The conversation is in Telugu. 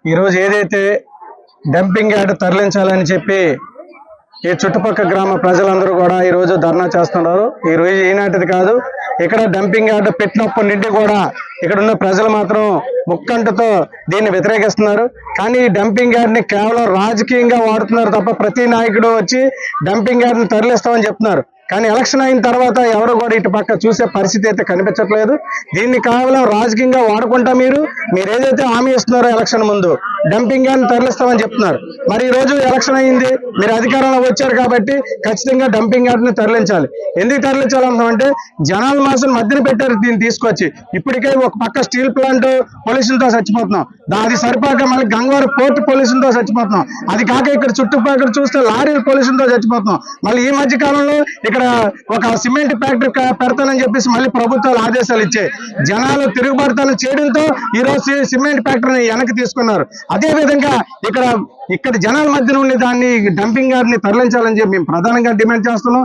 ఈరోజు ఏదైతే డంపింగ్ యార్డ్ తరలించాలని చెప్పి ఈ చుట్టుపక్కల గ్రామ ప్రజలందరూ కూడా ఈరోజు ధర్నా చేస్తున్నారు. ఈ రోజు ఈనాటిది కాదు, ఇక్కడ డంపింగ్ యార్డ్ పెట్టినప్పటి నుండి కూడా ఇక్కడ ఉన్న ప్రజలు మాత్రం ముక్కంటతో దీన్ని వ్యతిరేకిస్తున్నారు. కానీ ఈ డంపింగ్ యార్డ్ ని కేవలం రాజకీయంగా వాడుతున్నారు తప్ప ప్రతి నాయకుడు వచ్చి డంపింగ్ యార్డ్ ని తరలిస్తామని చెప్తున్నారు. కానీ ఎలక్షన్ అయిన తర్వాత ఎవరు కూడా ఇటు పక్క చూసే పరిస్థితి అయితే కనిపించట్లేదు. దీన్ని కేవలం రాజకీయంగా వాడుకుంటా మీరు ఏదైతే హామీ ఇస్తున్నారో ఎలక్షన్ ముందు డంపింగ్ యార్డ్ తరలిస్తామని చెప్తున్నారు. మరి ఈ రోజు ఎలక్షన్ అయింది, మీరు అధికారంలో వచ్చారు కాబట్టి ఖచ్చితంగా డంపింగ్ యార్డ్ ని తరలించాలి. ఎందుకు తరలించాలంటే జనాల మాసం మధ్యన పెట్టారు దీన్ని తీసుకొచ్చి. ఇప్పటికే ఒక పక్క స్టీల్ ప్లాంట్ పొల్యూషన్ తో చచ్చిపోతున్నాం, అది సరిపోక మళ్ళీ గంగవరం పోర్ట్ పొల్యూషన్ తో చచ్చిపోతున్నాం. అది కాక ఇక్కడ చుట్టుపక్కల చూస్తే లారీల పొల్యూషన్ తో చచ్చిపోతున్నాం. మళ్ళీ ఈ మధ్య కాలంలో ఇక్కడ ఒక సిమెంట్ ఫ్యాక్టరీ పెడతానని చెప్పేసి మళ్ళీ ప్రభుత్వాలు ఆదేశాలు ఇచ్చాయి. జనాలు తిరుగుబడతాను చేయడంతో ఈ రోజు సిమెంట్ ఫ్యాక్టరీని వెనక్కి తీసుకున్నారు. అదే విధంగా ఇక్కడ జనాల మధ్య నుండి దాన్ని డంపింగ్ యార్డ్ ని తరలించాలని చెప్పి మేము ప్రధానంగా డిమాండ్ చేస్తున్నాం.